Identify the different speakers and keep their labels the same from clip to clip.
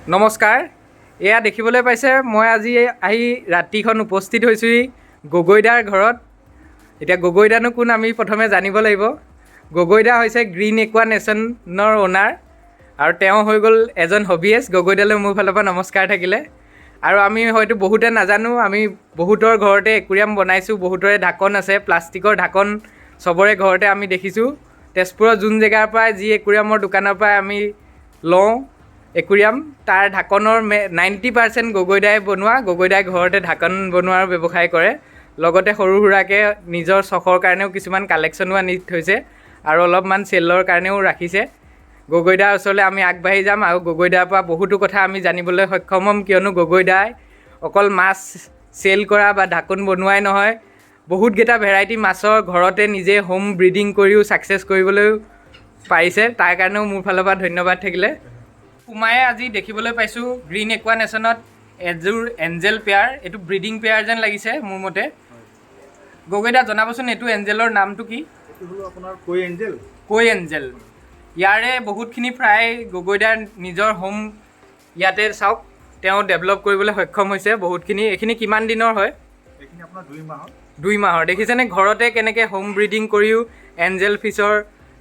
Speaker 1: নমস্কাৰ। এয়া দেখিবলৈ পাইছে মই আজি আহি ৰাতিখন উপস্থিত হৈছোঁ গগৈদাৰ ঘৰত। এতিয়া গগৈদানো কোন আমি প্ৰথমে জানিব লাগিব। গগৈদা হৈছে গ্ৰীণ একুৱা নেশ্যনৰ অ'নাৰ আৰু তেওঁ হৈ গ'ল এজন হবিয়েষ্ট। গগৈদালৈ মোৰ ফালৰ পৰা নমস্কাৰ থাকিলে। আৰু আমি হয়তো বহুতে নাজানো, আমি বহুতৰ ঘৰতে একুৰিয়াম বনাইছোঁ, বহুতৰে ঢাকন আছে, প্লাষ্টিকৰ ঢাকন চবৰে ঘৰতে আমি দেখিছোঁ। তেজপুৰৰ যোন জেগাৰ পৰাই যি একুৰিয়ামৰ দোকানৰ পৰাই আমি লওঁ একুৰিয়াম, তাৰ ঢাকনৰ 90% গগৈদাই বনোৱা। গগৈদাই ঘৰতে ঢাকন বনোৱাৰ ব্যৱসায় কৰে, লগতে সৰু সুৰাকৈ নিজৰ চখৰ কাৰণেও কিছুমান কালেকশ্যনো আনি থৈছে আৰু অলপমান চেলৰ কাৰণেও ৰাখিছে। গগৈদাৰ ওচৰলৈ আমি আগবাঢ়ি যাম আৰু গগৈদাৰ পৰা বহুতো কথা আমি জানিবলৈ সক্ষম হ'ম, কিয়নো গগৈদাই অকল মাছ চেল কৰা বা ঢাকন বনোৱাই নহয়, বহুতকেইটা ভেৰাইটি মাছৰ ঘৰতে নিজে হোম ব্ৰিডিং কৰিও ছাকচেছ কৰিবলৈও পাৰিছে। তাৰ কাৰণেও মোৰ ফালৰ পৰা ধন্যবাদ থাকিলে। সোমায়ে আজি দেখিবলৈ পাইছোঁ গ্ৰীণ একুৱা নেশ্যনত এযোৰ এঞ্জেল পেয়াৰ। এইটো ব্ৰিডিং পেয়াৰ যেন লাগিছে মোৰ মতে। গগৈদা জনাবচোন এইটো এঞ্জেলৰ নামটো কি?
Speaker 2: এইটো হ'ল আপোনাৰ কৈ এঞ্জেল।
Speaker 1: কৈ এঞ্জেল। ইয়াৰে বহুতখিনি প্ৰায় গগৈদাৰ নিজৰ হোম ইয়াতে চাওক তেওঁ ডেভেলপ কৰিবলৈ সক্ষম হৈছে বহুতখিনি। এইখিনি কিমান দিনৰ হয়?
Speaker 2: এইখিনি আপোনাৰ 2 মাহৰ।
Speaker 1: 2 মাহৰ। দেখিছেনে ঘৰতে কেনেকৈ হোম ব্ৰিডিং কৰিও এঞ্জেল ফিছৰ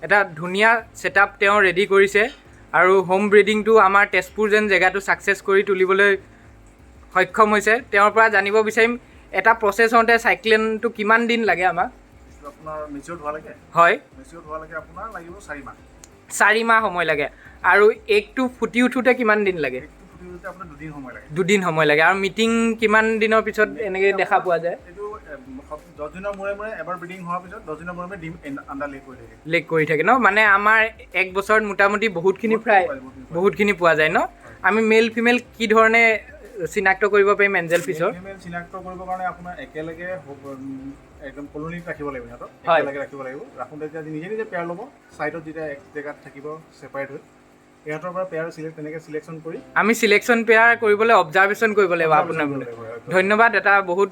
Speaker 1: এটা ধুনীয়া ছেটআপ তেওঁ ৰেডি কৰিছে। আৰু হোম ব্ৰিডিংটো আমাৰ তেজপুৰ যেন জেগাটো ছাকচেছ কৰি তুলিবলৈ সক্ষম হৈছে। তেওঁৰ পৰা জানিব বিচাৰিম এটা প্ৰচেছ হওঁতে চাইক্লিনটো কিমান দিন লাগে আমাক?
Speaker 2: আপোনাৰ মেচিয়ৰ হোৱালৈকে?
Speaker 1: হয়,
Speaker 2: মেচিয়ৰ হোৱালৈকে আপোনাৰ লাগিব 4 মাহ।
Speaker 1: 4 মাহ সময় লাগে। আৰু এগটো ফুটি উঠোঁতে কিমান দিন লাগে?
Speaker 2: এগটো ফুটি উঠোঁতে আপোনাৰ 2 দিন সময় লাগে।
Speaker 1: 2 দিন সময় লাগে। আৰু মিটিং কিমান দিনৰ পিছত এনেকৈ দেখা পোৱা যায়?
Speaker 2: এইটো 10 দিনৰ মূৰে মূৰে এবাৰ ব্ৰিডিং হোৱাৰ পিছত 10 দিনৰ মূৰে মূৰে ডিম আণ্ডা লেগ কৰি থাকে।
Speaker 1: লেগ কৰি থাকে ন? মানে আমাৰ 1 বছৰত মোটামুটি বহুতখিনি পোৱা যায় ন? আমি মেল ফিমেল কি ধৰণে চিনাক্ত কৰিব পাৰিম এঞ্জেল ফিছৰ?
Speaker 2: ফিমেল চিনাক্ত কৰিবৰ কাৰণে আপোনাৰ একেলগে একদম কলনীত ৰাখিব লাগিব সিহঁতক।
Speaker 1: হয়,
Speaker 2: একেলগে ৰাখিব লাগিব। ৰাখোঁতে যেতিয়া নিজে নিজে পেয়াৰ ল'ব, ছাইডত যেতিয়া এক জেগাত থাকিব ছেপাৰেট হৈ, সিহঁতৰ পৰা পেয়াৰ তেনেকৈ চিলেকশ্যন কৰি
Speaker 1: আমি চিলেকশ্যন পেয়াৰ কৰিবলৈ অবজাৰ্ভেশ্যন কৰিব লাগিব আপোনাৰ মানে। ধন্যবাদ, এটা বহুত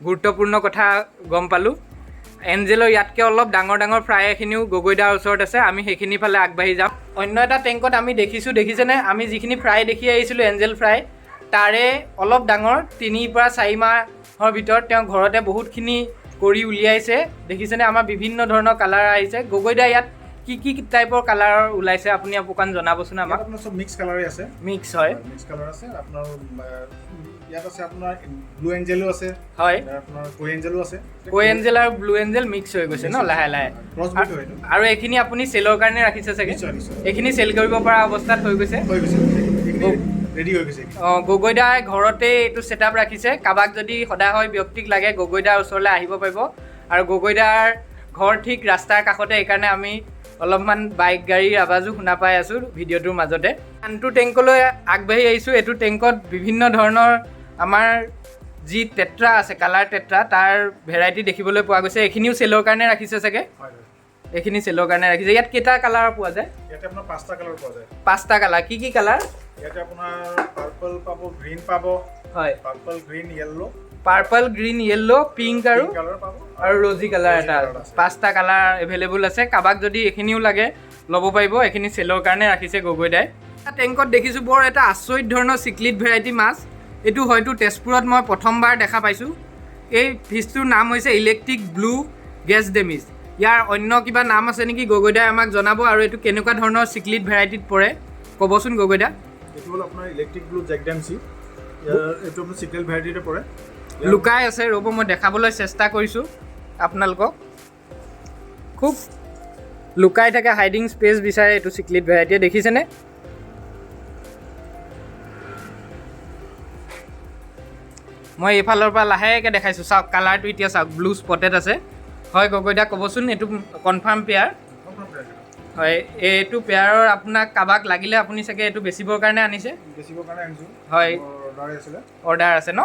Speaker 1: গুৰুত্বপূৰ্ণ কথা গম পালোঁ। এঞ্জেলৰ ইয়াতকৈ অলপ ডাঙৰ ডাঙৰ ফ্ৰাইখিনিও গগৈদাৰ ওচৰত আছে, আমি সেইখিনি ফালে আগবাঢ়ি যাম। অন্য এটা টেংকত আমি দেখিছেনে আমি যিখিনি ফ্ৰাই দেখি আহিছিলোঁ এঞ্জেল ফ্ৰাই, তাৰে অলপ ডাঙৰ 3 পৰা 4 মাহৰ ভিতৰত তেওঁ ঘৰতে বহুতখিনি কৰি উলিয়াইছে। দেখিছেনে আমাৰ বিভিন্ন ধৰণৰ কালাৰ আহিছে। গগৈদা ইয়াত কি টাইপৰ কালাৰ ওলাইছে আপুনি অকণমান জনাবচোন আমাক।
Speaker 2: আপোনাৰ চব মিক্স কালাৰেই আছে।
Speaker 1: মিক্স হয়,
Speaker 2: মিক্স কালাৰ আছে। আপোনাৰ ইয়াত আছে আপোনাৰ ব্লু এঞ্জেলো আছে,
Speaker 1: হয়,
Speaker 2: আপোনাৰ কৈ এঞ্জেলো আছে।
Speaker 1: কৈ এঞ্জেল আৰু ব্লু এঞ্জেল মিক্স হৈ গৈছে ন লাহে লাহে। আৰু এইখিনি আপুনি চেলৰ কাৰণে ৰাখিছে চাগে? এইখিনি চেল কৰিব পৰা অৱস্থাত হৈ গৈছে।
Speaker 2: ৰেডি হৈ গৈছে।
Speaker 1: গগৈদাই ঘৰতে এইটো ছেটআপ ৰাখিছে। কাৰোবাক যদি সদায় ব্যক্তিক লাগে গগৈদাৰ ওচৰলৈ আহিব পাৰিব। আৰু গগৈদাৰ ঘৰ ঠিক ৰাস্তাৰ কাষতে, সেইকাৰণে আমি অলপমান বাইক গাড়ীৰ আৱাজো শুনা পাই আছোঁ ভিডিঅ'টোৰ মাজতে। আনটো টেংকলৈ আগবাঢ়ি আহিছোঁ। এইটো টেংকত বিভিন্ন ধৰণৰ আমাৰ যি টেট্ৰা আছে, কালাৰ টেট্ৰা, তাৰ ভেৰাইটি দেখিবলৈ পোৱা গৈছে। এইখিনিও চেলৰ কাৰণে ৰাখিছে চাগে? এইখিনি চেলৰ কাৰণে ৰাখিছে। ইয়াত কেইটা কালাৰ পোৱা যায়?
Speaker 2: ইয়াতে আপোনাৰ 5টা কালাৰ পোৱা যায়।
Speaker 1: 5টা কালাৰ। কি কালাৰ?
Speaker 2: ইয়াতে আপোনাৰ পাৰ্পল পাব, গ্ৰীণ পাব। হয়, purple, green, yellow.
Speaker 1: Purple, green, yellow, pink আৰু ৰজি কালাৰ এটা। 5টা কালাৰ এভেইলেবল আছে। কাৰোবাক যদি এইখিনিও লাগে ল'ব পাৰিব। এইখিনি চেলৰ কাৰণে ৰাখিছে গগৈদাই। টেংকত দেখিছোঁ বৰ এটা আচৰিত ধৰণৰ চিকলিট ভেৰাইটি মাছ। এইটো হয়তো তেজপুৰত মই প্ৰথমবাৰ দেখা পাইছোঁ। এই ফিছটোৰ নাম হৈছে ইলেক্ট্ৰিক ব্লু গেছ ডেমিজ। ইয়াৰ অন্য কিবা নাম আছে নেকি গগৈদাই আমাক জনাব। আৰু এইটো কেনেকুৱা ধৰণৰ চিকলিট ভেৰাইটিত পৰে ক'বচোন গগৈদা।
Speaker 2: এইটো হ'ল আপোনাৰ ইলেক্ট্ৰিক ব্লু জেকডেমচি। এইটো আপোনাৰ চিকলিট ভেৰাইটিতে পৰে।
Speaker 1: লুকাই আছে, ৰ'ব মই দেখাবলৈ চেষ্টা কৰিছোঁ আপোনালোকক। খুব লুকাই থাকে, হাইডিং স্পেচ বিচাৰে এইটো চিকলিট ভেৰাইটিয়ে। দেখিছেনে? মই এইফালৰ পৰা লাহেকৈ দেখাইছোঁ। চাওক কালাৰটো এতিয়া চাওক, ব্লু স্পটেড আছে। হয় গগৈদা ক'বচোন, এইটো কনফাৰ্ম পেয়াৰ? হয়, এইটো পেয়াৰৰ আপোনাক কাৰোবাক লাগিলে আপুনি চাগে এইটো বেচিবৰ কাৰণে আনিছে?
Speaker 2: বেচিবৰ কাৰণে আনিছোঁ। হয়,
Speaker 1: অৰ্ডাৰ আছে ন?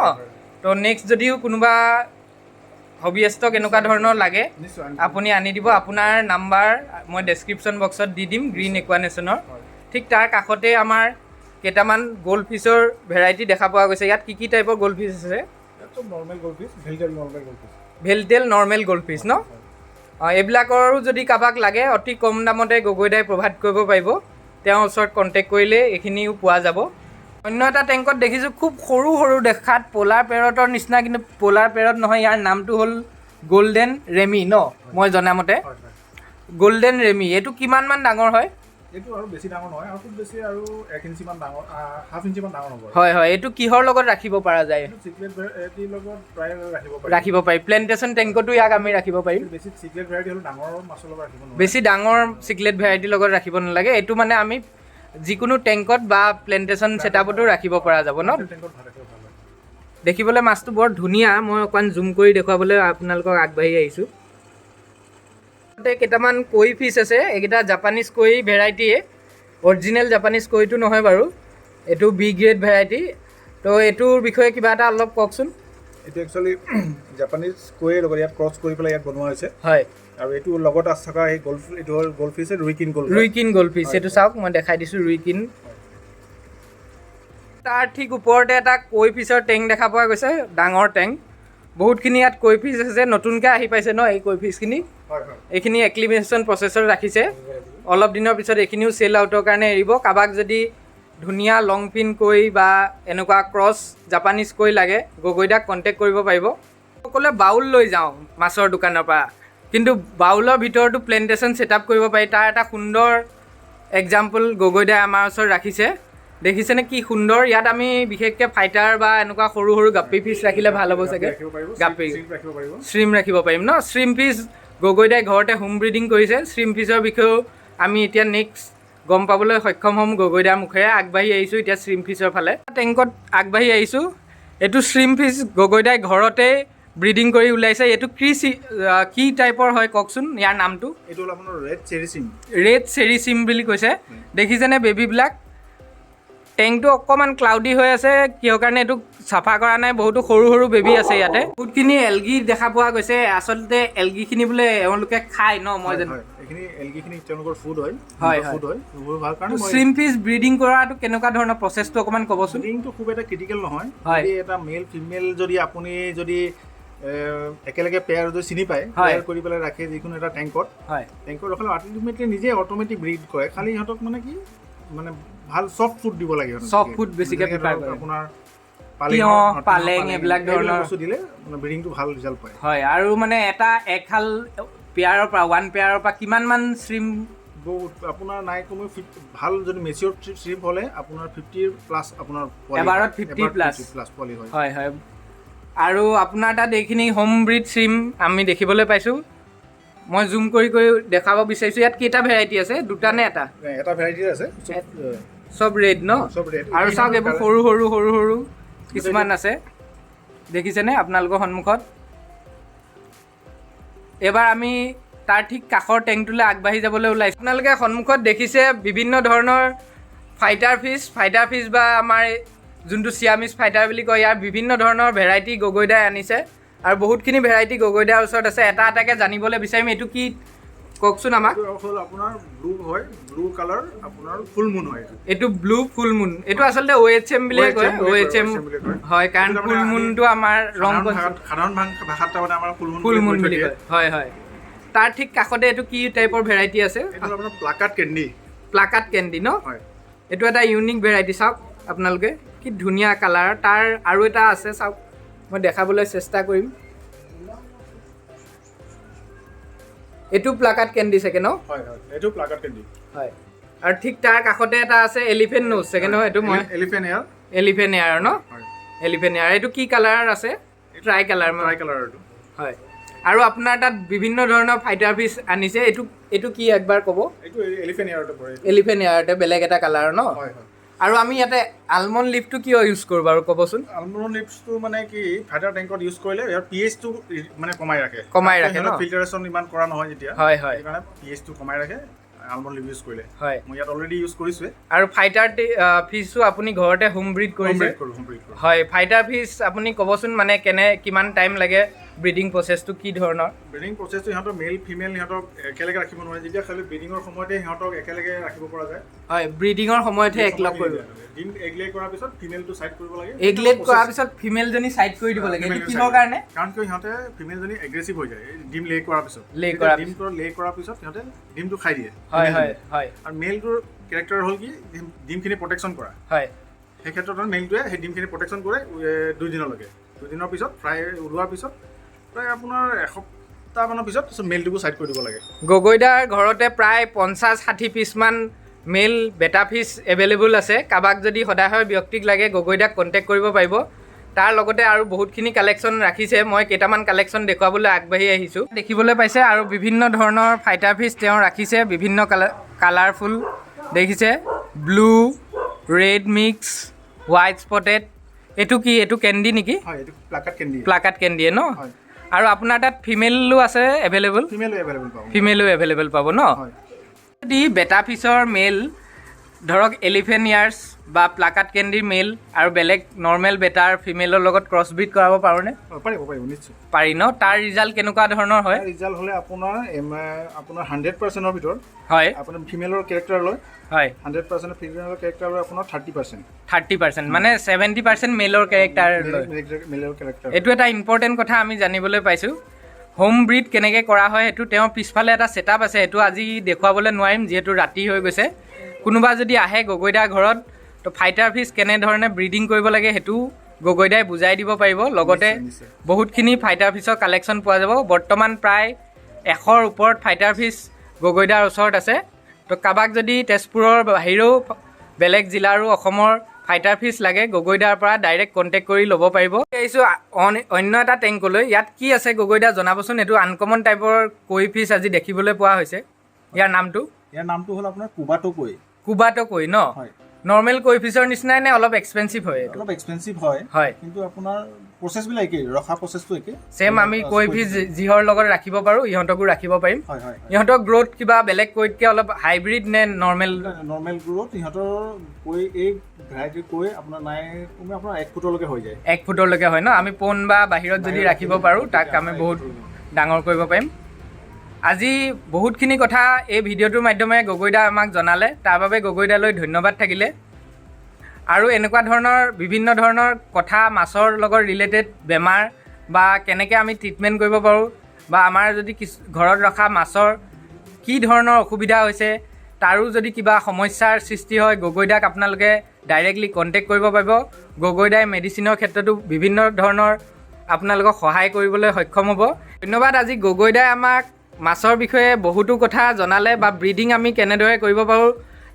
Speaker 1: তো নেক্সট যদিও কোনোবা হবিয়েষ্টক এনেকুৱা ধৰণৰ লাগে আপুনি আনি দিব। আপোনাৰ নাম্বাৰ মই ডেছক্ৰিপশ্যন বক্সত দি দিম গ্ৰীণ একুৱা নেশ্যনৰ। ঠিক তাৰ কাষতে আমাৰ কেইটামান গ'ল্ড ফিছৰ ভেৰাইটি দেখা পোৱা গৈছে। ইয়াত কি টাইপৰ গ'ল্ড ফিছ আছে?
Speaker 2: Normal goldfish, veiltail normal goldfish.
Speaker 1: Veiltail normal goldfish ন? এইবিলাকৰো যদি কাৰোবাক লাগে অতি কম দামতে গগৈদাই প্ৰভাইড কৰিব পাৰিব। তেওঁৰ ওচৰত কণ্টেক্ট কৰিলে এইখিনিও পোৱা যাব। অন্য এটা টেংকত দেখিছোঁ খুব সৰু সৰু দেখাত পলাৰ পেৰটৰ নিচিনা, কিন্তু পলাৰ পেৰট নহয়, ইয়াৰ নামটো হ'ল গল্ডেন ৰেমি ন, মই জনামতে গল্ডেন ৰেমি। এইটো কিমানমান ডাঙৰ হয়?
Speaker 2: এইটো আৰু বেছি ডাঙৰ নহয়, আৰু খুব বেছি আৰু 1 ইঞ্চিমান ডাঙৰ, হাফ ইঞ্চিমান ডাঙৰ হ'ব।
Speaker 1: হয় হয়, এইটো কিহৰ লগত ৰাখিব পৰা যায়?
Speaker 2: চিক্ৰেট ভেৰাইটিৰ লগত প্ৰায়
Speaker 1: ৰাখিব পাৰি। প্লেণ্টেশ্যন টেংকতো ইয়াক আমি ৰাখিব পাৰিম।
Speaker 2: বেছি চিক্ৰেট ভেৰাইটি হ'লে ডাঙৰ মাছৰ লগত ৰাখিব নোৱাৰে।
Speaker 1: বেছি ডাঙৰ চিক্ৰেট ভেৰাইটিৰ লগত ৰাখিব নালাগে। এইটো মানে আমি যিকোনো টেংকত বা প্লেণ্টেশ্যন ছেটআপতো ৰাখিব পৰা যাব ন।
Speaker 2: টেংকত ভাল ৰাখিব ভাল হয়।
Speaker 1: দেখিবলৈ মাছটো বৰ ধুনীয়া। মই অকণমান জুম কৰি দেখুৱাবলৈ আপোনালোকক আগবাঢ়ি আহিছোঁ। কেইটামান কৈ ফিছ আছে, এইকেইটা জাপানীজ কৈ ভেৰাইটিয়ে, অৰিজিনেল জাপানীজ কৈটো নহয় বাৰু, এইটো বি গ্ৰেড ভেৰাইটি। তো এইটোৰ বিষয়ে কিবা এটা অলপ কওকচোন।
Speaker 2: এইটো একচুৱেলি জাপানীজ কৈৰ লগত ইয়াত ক্ৰছ কৰি পেলাই ইয়াত বনোৱা হৈছে।
Speaker 1: হয়,
Speaker 2: আৰু এইটো লগত থকা এই এইটো হ'ল গল্ড ফিছ,
Speaker 1: ৰুইকিন গল্ড ফিছ। এইটো চাওক, মই দেখাই দিছোঁ ৰুইকিন। তাৰ ঠিক ওপৰতে এটা কৈ ফিছৰ টেংক দেখা পোৱা গৈছে, ডাঙৰ টেংক। বহুতখিনি ইয়াত কৈ ফিছ আছে, নতুনকৈ আহি পাইছে ন এই কৈ ফিছখিনি। এইখিনি এক্লিমেশ্যন প্ৰচেছত ৰাখিছে। অলপ দিনৰ পিছত এইখিনিও চেল আউটৰ কাৰণে এৰিব। কাৰোবাক যদি ধুনীয়া লং ফিন কৈ বা এনেকুৱা ক্ৰছ জাপানীজ কৈ লাগে, গগৈদাক কণ্টেক্ট কৰিব পাৰিব। সকলোৱে বাউল লৈ যাওঁ মাছৰ দোকানৰ পৰা, কিন্তু বাউলৰ ভিতৰতো প্লেণ্টেশ্যন ছেটআপ কৰিব পাৰি। তাৰ এটা সুন্দৰ এক্সাম্পল গগৈদাই আমাৰ ওচৰত ৰাখিছে। দেখিছেনে কি সুন্দৰ। ইয়াত আমি বিশেষকৈ ফাইটাৰ বা এনেকুৱা সৰু সৰু গাপ্পি ফিছ ৰাখিলে ভাল হ'ব চাগে। গাপ্পি শ্ৰিম ৰাখিব পাৰিম ন। শ্ৰিম ফিছ গগৈদাই ঘৰতে হোম ব্ৰিডিং কৰিছে। শ্ৰিম ফিছৰ বিষয়েও আমি এতিয়া নেক্সট গম পাবলৈ সক্ষম হ'ম গগৈদাৰ মুখেৰে। আগবাঢ়ি আহিছোঁ এতিয়া শ্ৰিম ফিছৰ ফালে। টেংকত আগবাঢ়ি আহিছোঁ। এইটো শ্ৰিম ফিছ গগৈদাই ঘৰতে ব্ৰিডিং কৰি ওলাইছে। এইটো কি টাইপৰ হয় কওকচোন ইয়াৰ নামটো?
Speaker 2: এইটো হ'ল আপোনাৰ ৰেড চেৰি চিম।
Speaker 1: ৰেড চেৰি চিম বুলি কৈছে। দেখিছেনে বেবীবিলাক? টেংকটো অকণমান ক্লাউডি হৈ আছে, কিহৰ কাৰণে এইটো চাফা কৰা নাই। বহুতো সৰু সৰু বেবী আছে ইয়াতে। বহুতখিনি এলগি দেখা পোৱা গৈছে। আচলতে এলগিখিনি বোলে এওঁলোকে খায় ন, মই জানো।
Speaker 2: এইখিনি এলগিখিনি তেওঁলোকৰ ফুড হয়।
Speaker 1: ফুড হয়।
Speaker 2: ভাল কাৰণে
Speaker 1: শ্ৰিম ফিছ ব্ৰিডিং কৰাটো কেনেকুৱা ধৰণৰ প্ৰচেছটো অকণমান ক'বচোন।
Speaker 2: ব্ৰিডিংটো খুব এটা ক্ৰিটিকেল নহয়। এটা মেল ফিমেল যদি আপুনি একেলগে পেয়াৰ যদি চিনি পায়, পেয়াৰ কৰি পেলাই ৰাখে যিকোনো এটা টেংকত ৰাখিলে আল্টিমেটলি নিজে অট'মেটিক ব্ৰিড কৰে। খালি সিহঁতক মানে কি মানে ভাল চফ্ট ফুড দিব লাগে।
Speaker 1: চফ্ট ফুড বেছিকৈ প্ৰিফাৰ কৰে।
Speaker 2: আপোনাৰ
Speaker 1: পালেং এইবিলাক ধৰণৰ
Speaker 2: বস্তু দিলে ব্ৰিডিংটো ভাল ৰিজাল্ট পায়।
Speaker 1: হয়, আৰু মানে এহাল পেয়াৰৰ পৰা কিমানমান শ্ৰিম?
Speaker 2: বহুত আপোনাৰ নাই কমেও ভাল যদি মেচিয়ৰ শ্ৰিম হ'লে আপোনাৰ 50+ আপোনাৰ
Speaker 1: এবাৰত 50+
Speaker 2: পোৱালি হয়।
Speaker 1: হয় হয়। আৰু আপোনাৰ তাত এইখিনি হোম ব্ৰিড শ্ৰিম আমি দেখিবলৈ পাইছোঁ। মই জুম কৰি দেখাব বিচাৰিছোঁ। ইয়াত কেইটা ভেৰাইটি আছে? দুটা নে এটা?
Speaker 2: এটা ভেৰাইটি আছে,
Speaker 1: চব ৰেড ন? আৰু চাওক এইবোৰ সৰু সৰু সৰু সৰু কিছুমান আছে, দেখিছেনে আপোনালোকৰ সন্মুখত? এইবাৰ আমি তাৰ ঠিক কাষৰ টেংকটোলৈ আগবাঢ়ি যাবলৈ ওলাইছোঁ। আপোনালোকে সন্মুখত দেখিছে বিভিন্ন ধৰণৰ ফাইটাৰ ফিছ বা আমাৰ যোনটো চিয়ামিজ ফাইটাৰ বুলি কয়, ইয়াৰ বিভিন্ন ধৰণৰ ভেৰাইটি গগৈদাই আনিছে। আৰু বহুতখিনি ভেৰাইটি গগৈদাৰ ওচৰত আছে। এটা এটাকৈ জানিবলৈ বিচাৰিম। এইটো কি কওকচোন আমাক।
Speaker 2: হ'ল আপোনাৰ ব্লু হয়, ব্লু কালাৰ আপোনাৰ ফুল মুন হয়।
Speaker 1: এইটো ব্লু ফুল মুন। এইটো আচলতে OHM বুলিয়ে কয়। OHM হয়, কাৰণ ফুল মুনটো আমাৰ ৰং
Speaker 2: সাধাৰণ ভাষাত মানে আমাৰ
Speaker 1: ফুল মুন বুলি কয়। হয় হয়। তাৰ ঠিক কাষতে এইটো কি টাইপৰ ভেৰাইটি আছে?
Speaker 2: এইটো আপোনাৰ প্লাকাট কেণ্ডি ন?
Speaker 1: হয়। এইটো এটা ইউনিক ভেৰাইটি। চাওক আপোনালোকে কি ধুনীয়া কালাৰ। তাৰ আৰু এটা আছে, চাওক মই দেখাবলৈ চেষ্টা কৰিম। এইটো প্লাকাট কেণ্ডি চাগে ন?
Speaker 2: হয় হয়, এইটো প্লাকাট কেণ্ডি।
Speaker 1: হয়। আৰু ঠিক তাৰ কাষতে এটা আছে এলিফেণ্ট নোজ চাগে ন? এইটো মই এলিফেণ্ট এয়াৰ ন? Elephant ear. এইটো কি কালাৰ আছে? ট্ৰাই কালাৰ এইটো। হয়। আৰু আপোনাৰ তাত বিভিন্ন ধৰণৰ ফাইটাৰ ফিছ আনিছে। এইটো কি একবাৰ ক'ব?
Speaker 2: এইটো এলিফেণ্ট
Speaker 1: এয়াৰতে বেলেগ এটা কালাৰ ন? হয় হয়। আৰু আমি ইয়াতে আলমণ্ড লিফটো কিয় ইউজ কৰোঁ বাৰু ক'বচোন?
Speaker 2: আলমণ্ড লিফটো মানে কি ফাইটাৰ টেংকত ইউজ কৰিলে ইয়াৰ pH-টো মানে কমাই ৰাখে ন? ফিল্টাৰেশ্যন ইমান কৰা নহয় যেতিয়া। হয় হয়। সেইকাৰণে pH-টো কমাই ৰাখে আলমণ্ড লিফ ইউজ কৰিলে। হয়, মই ইয়াত অলৰেডি ইউজ কৰিছোঁৱে। আৰু ফাইটাৰ ফিছো আপুনি ঘৰতে হোম ব্ৰিড কৰিছে? হয়। ফাইটাৰ ফিছ আপুনি ক'বচোন মানে কিমান টাইম লাগে? ব্ৰিডিং প্ৰচেছটো কি ধৰণৰ? ব্ৰিডিং প্ৰচেছটো সিহঁতৰ মেল ফিমেল সিহঁতক একেলগে ৰাখিব নোৱাৰে। যেতিয়া খালি ব্ৰিডিঙৰ সময়তে সিহঁতক একেলগে ৰাখিব পৰা যায়। হয়, ব্ৰিডিঙৰ সময়তহে একলগ কৰিব। ডিম এগ লে কৰাৰ পিছত ফিমেলটো সাইড কৰিব লাগে। এগ লে কৰাৰ পিছত ফিমেলজনী সাইড কৰি দিব লাগে। এইটো কিহৰ কাৰণে? কাৰণ কিয় সিহঁতে ফিমেলজনী এগ্ৰেছিভ হৈ যায় ডিম লে কৰাৰ পিছত। ডিমটো লে কৰাৰ পিছত সিহঁতে ডিমটো খাই দিয়ে। হয় হয় হয়। আৰু মেলটোৰ কেৰেক্টাৰ হ'ল কি ডিমখিনি প্ৰটেকশ্যন কৰা। হয়। সেই ক্ষেত্ৰত মেইলটোৱে সেই ডিমখিনি প্ৰটেকশ্যন কৰে 2 দিনলৈকে। 2 দিনৰ পিছত প্ৰায় ওলোৱাৰ পিছত প্ৰায় আপোনাৰ এসপ্তাহমানৰ পিছত মেইলটোকো ছাইড কৰি দিব লাগে।
Speaker 1: গগৈদাৰ ঘৰতে প্ৰায় 50-60 পিছমান মেল বেটা ফিছ এভেইলেবল আছে। কাৰোবাক যদি সদায় ব্যক্তিক লাগে গগৈদাক কণ্টেক্ট কৰিব পাৰিব। তাৰ লগতে আৰু বহুতখিনি কালেকশ্যন ৰাখিছে। মই কেইটামান কালেকশ্যন দেখুৱাবলৈ আগবাঢ়ি আহিছোঁ। দেখিবলৈ পাইছে আৰু বিভিন্ন ধৰণৰ ফাইটাৰ ফিছ তেওঁ ৰাখিছে, বিভিন্ন কালাৰফুল দেখিছে, blue, red mix, white spotted. এইটো কি, এইটো কেণ্ডি নেকি?
Speaker 2: হয়, এইটো প্লাকাট কেণ্ডি।
Speaker 1: প্লাকাট কেণ্ডিয়ে ন? হয়। আৰু আপোনাৰ তাত ফিমেলো আছে এভেইলেবল? ফিমেলো এভেইলেবল পাব ন?
Speaker 2: হয়।
Speaker 1: যদি বেটা ফিছৰ মেল ধৰক এলিফেণ্ট ইয়াৰ্ছ বা প্লাকাট কেণ্ডিৰ মেল আৰু বেলেগ নৰ্মেল বেটাৰ ফিমেলৰ লগত ক্ৰছ ব্ৰিড কৰাব পাৰোঁনে?
Speaker 2: পাৰিব নিশ্চয়
Speaker 1: পাৰি ন? তাৰ ৰিজাল্ট কেনেকুৱা ধৰণৰ হয়?
Speaker 2: ৰিজাল্ট হ'লে আপোনাৰ 100%ৰ ভিতৰত
Speaker 1: হয়
Speaker 2: আপোনাৰ ফিমেলৰ কেৰেক্টাৰ লয়।
Speaker 1: হয়,
Speaker 2: 100% ফিমেলৰ কেৰেক্টাৰ লয় আপোনাৰ
Speaker 1: 30%, মানে 70% মেলৰ কেৰেক্টাৰ লয়। এইটো এটা ইম্পৰ্টেণ্ট কথা আমি জানিবলৈ পাইছোঁ। হোম ব্ৰিড কেনেকৈ কৰা হয় সেইটো তেওঁৰ পিছফালে এটা ছেটআপ আছে। সেইটো আজি দেখুৱাবলৈ নোৱাৰিম যিহেতু ৰাতি হৈ গৈছে। কোনোবা যদি আহে গগৈদাৰ ঘৰত, তো ফাইটাৰ ফিছ কেনেধৰণে ব্ৰিডিং কৰিব লাগে সেইটো গগৈদাই বুজাই দিব পাৰিব। লগতে বহুতখিনি ফাইটাৰ ফিছৰ কালেকশ্যন পোৱা যাব। বৰ্তমান প্ৰায় 100ৰ ওপৰত ফাইটাৰ ফিছ গগৈদাৰ ওচৰত আছে। তো কাৰোবাক যদি তেজপুৰৰ বাহিৰেও বেলেগ জিলাৰো অসমৰ ফাইটাৰ ফিছ লাগে গগৈদাৰ পৰা ডাইৰেক্ট কণ্টেক্ট কৰি ল'ব পাৰিব। আহিছোঁ অন্য এটা টেংকলৈ। ইয়াত কি আছে গগৈদা জনাবচোন। এইটো আনকমন টাইপৰ কৈ ফিছ আজি দেখিবলৈ পোৱা হৈছে। ইয়াৰ নামটো
Speaker 2: হ'ল আপোনাৰ কুবাটো কৈ
Speaker 1: ন? হয়। নৰ্মেল কৈ ফিছৰ নিচিনাই নে অলপ এক্সপেঞ্চিভ হয়?
Speaker 2: অলপ এক্সপেঞ্চিভ হয়, কিন্তু আপোনাৰ প্ৰচেছবিলাক একেই, ৰখা প্ৰচেছটো একেই।
Speaker 1: ছেম আমি কৈ ফিছ যিহৰ লগত ৰাখিব পাৰোঁ ইহঁতকো ৰাখিব পাৰিম। ইহঁতৰ গ্ৰ'থ কিবা বেলেগ কৈতকৈ অলপ হাইব্ৰিড নে নৰ্মেল
Speaker 2: গ্ৰ'থ? ইহঁতৰ কৈ এই ভেৰাইটিৰ কৈ আপোনাৰ নাই কমে আপোনাৰ 1 ফুটলৈকে হৈ যায়।
Speaker 1: 1 ফুটলৈকে হয় ন? আমি পোন বা বাহিৰত যদি ৰাখিব পাৰোঁ তাক আমি বহুত ডাঙৰ কৰিব পাৰিম। আজি বহুতখিনি কথা এই ভিডিঅ'টোৰ মাধ্যমেৰে গগৈদা আমাক জনালে, তাৰ বাবে গগৈদালৈ ধন্যবাদ থাকিলে। আৰু এনেকুৱা ধৰণৰ বিভিন্ন ধৰণৰ কথা মাছৰ লগত ৰিলেটেড বেমাৰ বা কেনেকৈ আমি ট্ৰিটমেণ্ট কৰিব পাৰোঁ বা আমাৰ যদি ঘৰত ৰখা মাছৰ কি ধৰণৰ অসুবিধা হৈছে তাৰো যদি কিবা সমস্যাৰ সৃষ্টি হয় গগৈদাক আপোনালোকে ডাইৰেক্টলি কণ্টেক্ট কৰিব পাৰিব। গগৈদাই মেডিচিনৰ ক্ষেত্ৰতো বিভিন্ন ধৰণৰ আপোনালোকক সহায় কৰিবলৈ সক্ষম হ'ব। ধন্যবাদ। আজি গগৈদাই আমাক মাছৰ বিষয়ে বহুতো কথা জনালে বা ব্ৰিডিং আমি কেনেদৰে কৰিব পাৰোঁ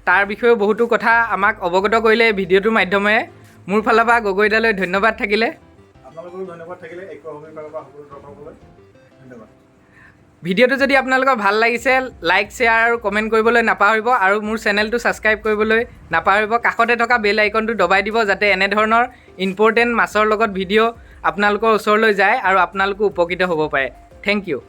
Speaker 1: তাৰ বিষয়েও বহুতো কথা আমাক অৱগত কৰিলে এই ভিডিঅ'টোৰ মাধ্যমেৰে। মোৰ ফালৰ পৰা গগৈদালৈ ধন্যবাদ থাকিলে। ভিডিঅ'টো যদি আপোনালোকৰ ভাল লাগিছে লাইক, শ্বেয়াৰ আৰু কমেণ্ট কৰিবলৈ নাপাহৰিব আৰু মোৰ চেনেলটো ছাবস্ক্ৰাইব কৰিবলৈ নাপাহৰিব। কাষতে থকা বেল আইকনটো দবাই দিব যাতে এনেধৰণৰ ইম্পৰ্টেণ্ট মাছৰ লগত ভিডিঅ' আপোনালোকৰ ওচৰলৈ যায় আৰু আপোনালোকো উপকৃত হ'ব পাৰে। Thank U.